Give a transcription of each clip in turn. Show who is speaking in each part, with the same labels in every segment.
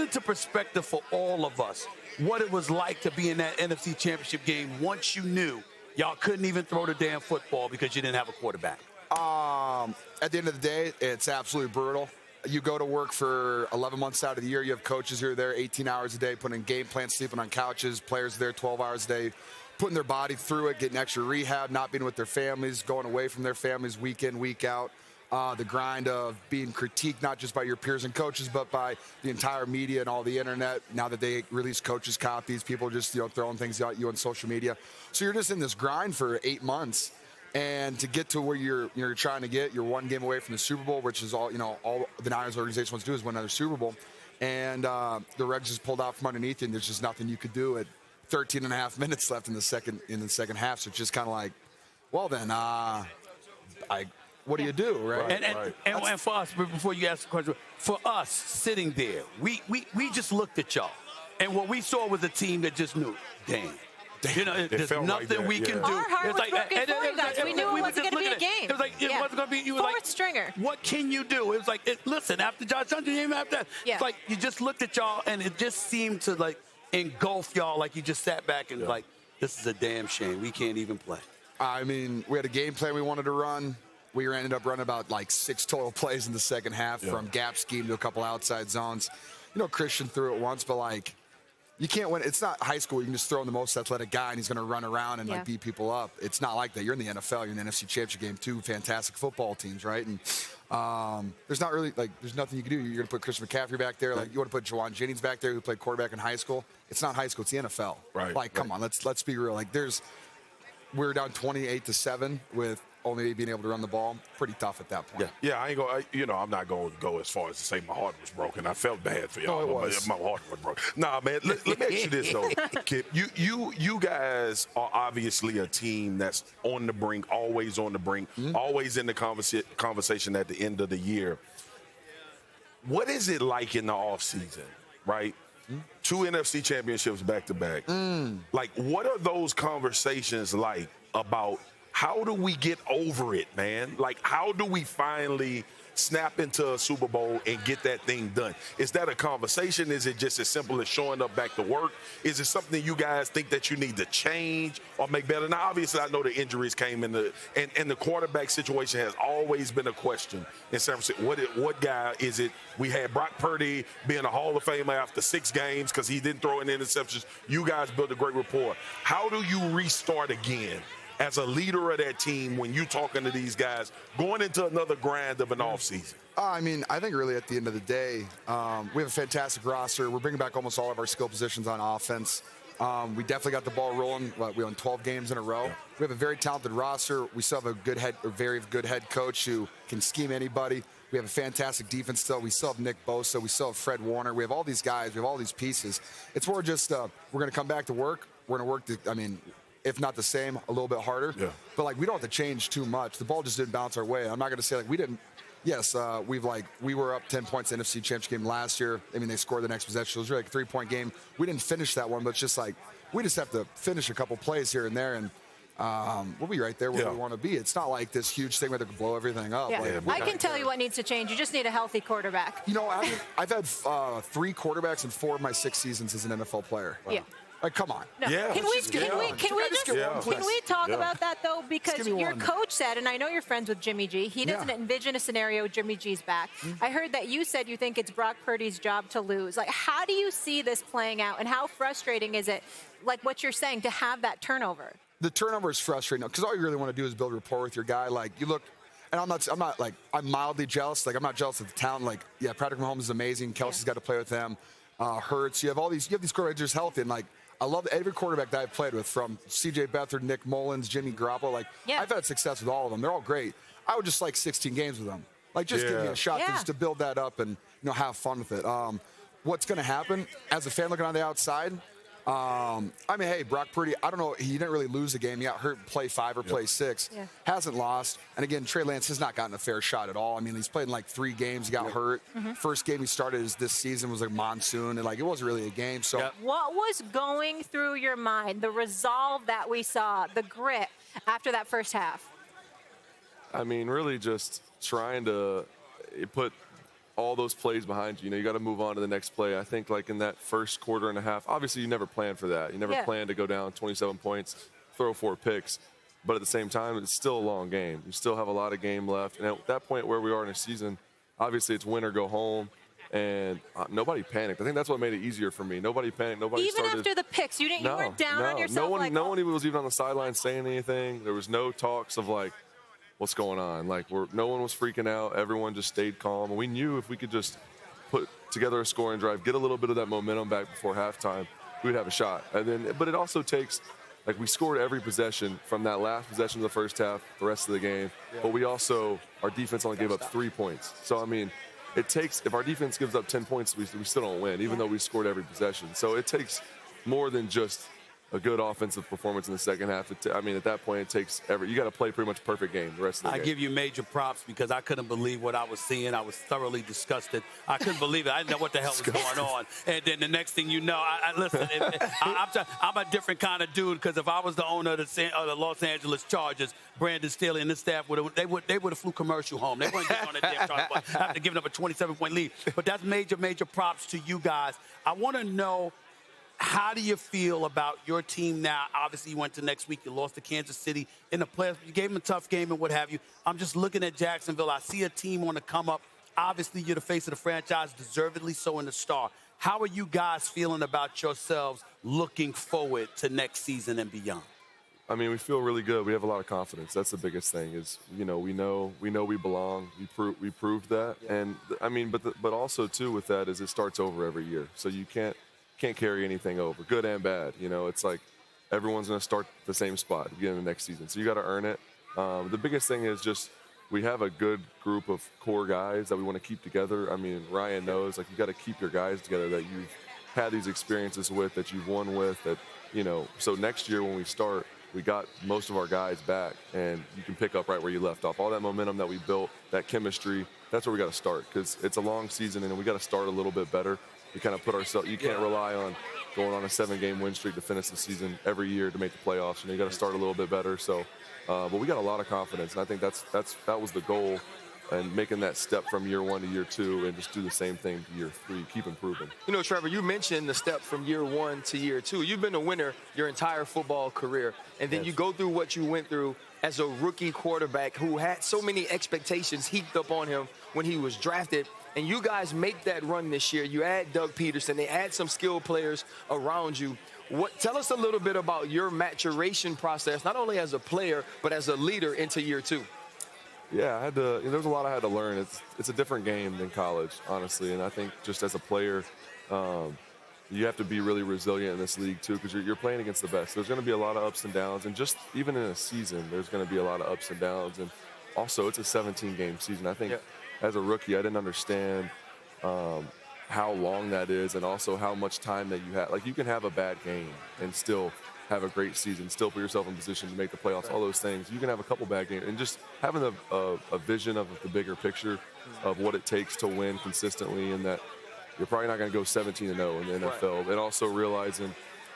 Speaker 1: into perspective for all of us what it was like to be in that NFC Championship game once you knew y'all couldn't even throw the damn football because you didn't have a quarterback?
Speaker 2: At the end of the day, it's absolutely brutal. You go to work for 11 months out of the year. You have coaches who are there 18 hours a day, putting in game plans, sleeping on couches. Players there 12 hours a day, putting their body through it, getting extra rehab, not being with their families, going away from their families week in, week out. The grind of being critiqued not just by your peers and coaches, but by the entire media and all the internet. Now that they release coaches' copies, people are just throwing things at you on social media. So you're just in this grind for 8 months. And to get to where you're trying to get, you're one game away from the Super Bowl, which is all the Niners organization wants to do is win another Super Bowl. And the rug just pulled out from underneath you, and there's just nothing you could do at 13 and a half minutes left in the second half. So it's just kind of like, well then, what do you do, right?
Speaker 1: And for us, before you ask the question, for us sitting there, we just looked at y'all, and what we saw was a team that just knew, damn. You know, there's nothing we can do.
Speaker 3: Our heart was broken for you guys. We knew it wasn't going to be a game.
Speaker 1: It was like, it wasn't going to be, you were like,
Speaker 3: fourth stringer.
Speaker 1: What can you do? It was like, listen, after Josh Johnson, even after that, it's like you just looked at y'all and it just seemed to like engulf y'all, like you just sat back and like, this is a damn shame. We can't even play.
Speaker 2: I mean, we had a game plan we wanted to run. We ended up running about like 6 total plays in the second half, from gap scheme to a couple outside zones. You know, Christian threw it once, but like, you can't win. It's not high school. You can just throw in the most athletic guy, and he's going to run around and like beat people up. It's not like that. You're in the NFL. You're in the NFC Championship game. 2 fantastic football teams, right? And there's not really there's nothing you can do. You're going to put Christian McCaffrey back there. Like you want to put Jawan Jennings back there, who played quarterback in high school. It's not high school. It's the NFL.
Speaker 4: Right.
Speaker 2: Like, come on. Let's be real. Like we're down 28-7 with only being able to run the ball. Pretty tough at that point.
Speaker 4: Yeah, I ain't going. I'm not going to go as far as to say my heart was broken. I felt bad for y'all.
Speaker 2: No, it was.
Speaker 4: My heart was broken. Nah, man. Let me ask you this though, Kip. You guys are obviously a team that's on the brink, always on the brink, always in the conversation at the end of the year. What is it like in the off season, right? 2 NFC championships back to back. Like, what are those conversations like about? How do we get over it, man? Like, how do we finally snap into a Super Bowl and get that thing done? Is that a conversation? Is it just as simple as showing up back to work? Is it something you guys think that you need to change or make better? Now, obviously, I know the injuries came in and the quarterback situation has always been a question in San Francisco. What guy is it? We had Brock Purdy being a Hall of Famer after 6 games because he didn't throw any interceptions. You guys built a great rapport. How do you restart again as a leader of that team when you're talking to these guys going into another grind of an offseason?
Speaker 2: I mean, I think really at the end of the day, we have a fantastic roster. We're bringing back almost all of our skill positions on offense. We definitely got the ball rolling. We won 12 games in a row. We have a very talented roster. We still have a very good head coach who can scheme anybody. We have a fantastic defense still. We still have Nick Bosa. We still have Fred Warner. We have all these guys. We have all these pieces. It's more just we're going to come back to work. We're going to work if not the same, a little bit harder. But like, we don't have to change too much. The ball just didn't bounce our way. I'm not going to say like we didn't. Yes, we were up 10 points in the NFC Championship game last year. I mean, they scored the next possession. It was really like a 3-point game. We didn't finish that one, but it's just like we just have to finish a couple plays here and there, and we'll be right there where we want to be. It's not like this huge thing where they can blow everything up.
Speaker 3: I can tell you what needs to change. You just need a healthy quarterback.
Speaker 2: You know, I've had 3 quarterbacks in 4 of my 6 seasons as an NFL player.
Speaker 3: Yeah.
Speaker 2: Like, come on.
Speaker 3: No. Can we talk about that, though? Because your coach said, and I know you're friends with Jimmy G, he doesn't envision a scenario with Jimmy G's back. I heard that you said you think it's Brock Purdy's job to lose. Like, how do you see this playing out, and how frustrating is it, like what you're saying, to have that turnover?
Speaker 2: The turnover is frustrating because all you really want to do is build rapport with your guy. Like, you look, and I'm mildly jealous. Like, I'm not jealous of the talent. Like, yeah, Patrick Mahomes is amazing. Kelsey's got to play with them. Hurts. You have these quarterbacks just healthy, and like, I love every quarterback that I've played with, from C.J. Beathard, Nick Mullins, Jimmy Garoppolo. Like, I've had success with all of them. They're all great. I would just like 16 games with them. Like, just give me a shot just to build that up and have fun with it. What's going to happen as a fan looking on the outside? I mean, hey, Brock Purdy, I don't know. He didn't really lose the game. He got hurt play 5 or play 6. Hasn't lost. And again, Trey Lance has not gotten a fair shot at all. I mean, he's played in like 3 games. He got hurt. First game he started this season was like monsoon, and like it wasn't really a game. So
Speaker 3: what was going through your mind? The resolve that we saw, the grit after that first half.
Speaker 5: I mean, really just trying to put all those plays behind you. You know, you got to move on to the next play. I think like in that first quarter and a half, obviously you never plan for that. You never plan to go down 27 points, throw 4 picks. But at the same time, it's still a long game. You still have a lot of game left. And at that point where we are in a season, obviously it's win or go home. And nobody panicked. I think that's what made it easier for me. Nobody panicked. Nobody
Speaker 3: even
Speaker 5: started.
Speaker 3: After the picks, you weren't down on yourself.
Speaker 5: No one even was even on the sideline saying anything. There was no talks of like, what's going on? Like, no one was freaking out. Everyone just stayed calm. And we knew if we could just put together a scoring drive, get a little bit of that momentum back before halftime, we'd have a shot. And then, but it also takes, like, we scored every possession from that last possession of the first half, the rest of the game. Yeah. But we also, our defense only gave up 3 points. So, I mean, it takes, if our defense gives up 10 points, we still don't win, even though we scored every possession. So it takes more than just a good offensive performance in the second half. I mean, at that point, it takes you got to play pretty much a perfect game the rest of the game.
Speaker 1: I give you major props because I couldn't believe what I was seeing. I was thoroughly disgusted. I couldn't believe it. I didn't know what the hell was going on. And then the next thing you know, listen, I'm a different kind of dude because if I was the owner of the Los Angeles Chargers, Brandon Staley and his staff would have flew commercial home. They wouldn't get on that damn Chargers after giving up a 27-point lead. But that's major props to you guys. I want to know, how do you feel about your team now? Obviously, you went to next week. You lost to Kansas City in the playoffs. You gave them a tough game and what have you. I'm just looking at Jacksonville. I see a team on the come up. Obviously, you're the face of the franchise, deservedly so in the star. How are you guys feeling about yourselves looking forward to next season and beyond?
Speaker 5: I mean, we feel really good. We have a lot of confidence. That's the biggest thing is, we know we belong. We proved that. Yeah. And, I mean, but also, too, with that is it starts over every year. So you can't carry anything over, good and bad. It's like everyone's going to start the same spot at the beginning of the next season. So you got to earn it. The biggest thing is just we have a good group of core guys that we want to keep together. I mean, Ryan knows, like, you got to keep your guys together that you've had these experiences with, that you've won with, that, So next year when we start, we got most of our guys back, and you can pick up right where you left off. All that momentum that we built, that chemistry, that's where we got to start because it's a long season, and we got to start a little bit better. We kind of put ourselves. You can't rely on going on a 7-game win streak to finish the season every year to make the playoffs. You got to start a little bit better. So, but we got a lot of confidence, and I think that was the goal, and making that step from year 1 to year 2, and just do the same thing to year 3. Keep improving.
Speaker 6: Trevor, you mentioned the step from year 1 to year 2. You've been a winner your entire football career, and then you go through what you went through as a rookie quarterback who had so many expectations heaped up on him when he was drafted. And you guys make that run this year. You add Doug Peterson. They add some skilled players around you. Tell us a little bit about your maturation process, not only as a player, but as a leader into year 2.
Speaker 5: Yeah, there's a lot I had to learn. It's a different game than college, honestly. And I think just as a player, you have to be really resilient in this league, too, because you're playing against the best. There's going to be a lot of ups and downs. And just even in a season, there's going to be a lot of ups and downs. And also, it's a 17-game season. I think as a rookie, I didn't understand how long that is, and also how much time that you have. Like, you can have a bad game and still have a great season, still put yourself in position to make the playoffs, all those things. You can have a couple bad games, and just having a vision of the bigger picture of what it takes to win consistently, and that you're probably not going to go 17-0 in the NFL. And also realizing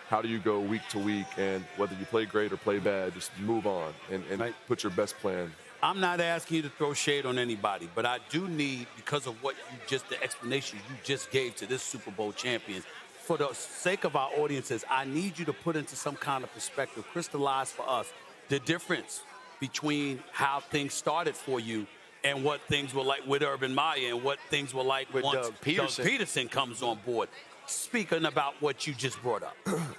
Speaker 5: how do you go week to week, and whether you play great or play bad, just move on and put your best plan.
Speaker 1: I'm not asking you to throw shade on anybody, but I do need, because of the explanation you just gave to this Super Bowl champion, for the sake of our audiences, I need you to put into some kind of perspective, crystallize for us the difference between how things started for you and what things were like with Urban Meyer and what things were like once Doug Peterson comes on board. Speaking about what you just brought up.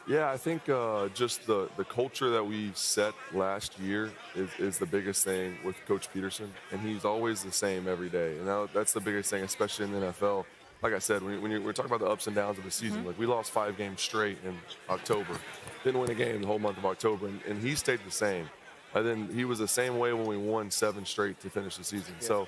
Speaker 5: Yeah, I think just the culture that we set last year is the biggest thing with Coach Peterson, and he's always the same every day. And that's the biggest thing, especially in the NFL. Like I said, when we're talking about the ups and downs of the season, like we lost 5 games straight in October. Didn't win a game the whole month of October, and he stayed the same. And then he was the same way when we won 7 straight to finish the season. Yeah. So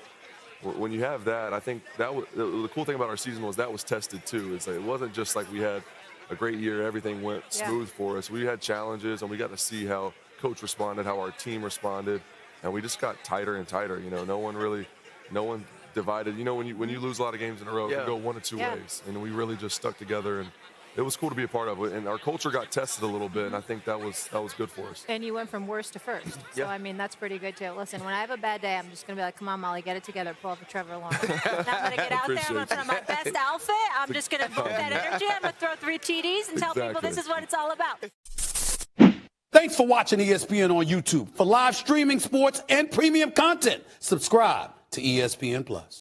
Speaker 5: when you have that, I think the cool thing about our season was that was tested too. It's like it wasn't just like we had a great year, everything went smooth for us. We had challenges, and we got to see how Coach responded, how our team responded, and we just got tighter and tighter. No one divided. When you lose a lot of games in a row, it can go one of two ways. And we really just stuck together, and it was cool to be a part of it. And our culture got tested a little bit, and I think that was good for us.
Speaker 3: And you went from worst to first.
Speaker 6: Yeah.
Speaker 3: So, I mean, that's pretty good, too. Listen, when I have a bad day, I'm just going to be like, come on, Molly, get it together, pull up a Trevor Lawrence. I'm going to get out there, I'm going to put on my best outfit, I'm just going to vote that energy, I'm going to throw 3 TDs and tell people this is what it's all about.
Speaker 1: Thanks for watching ESPN on YouTube. For live streaming, sports, and premium content, subscribe to ESPN+.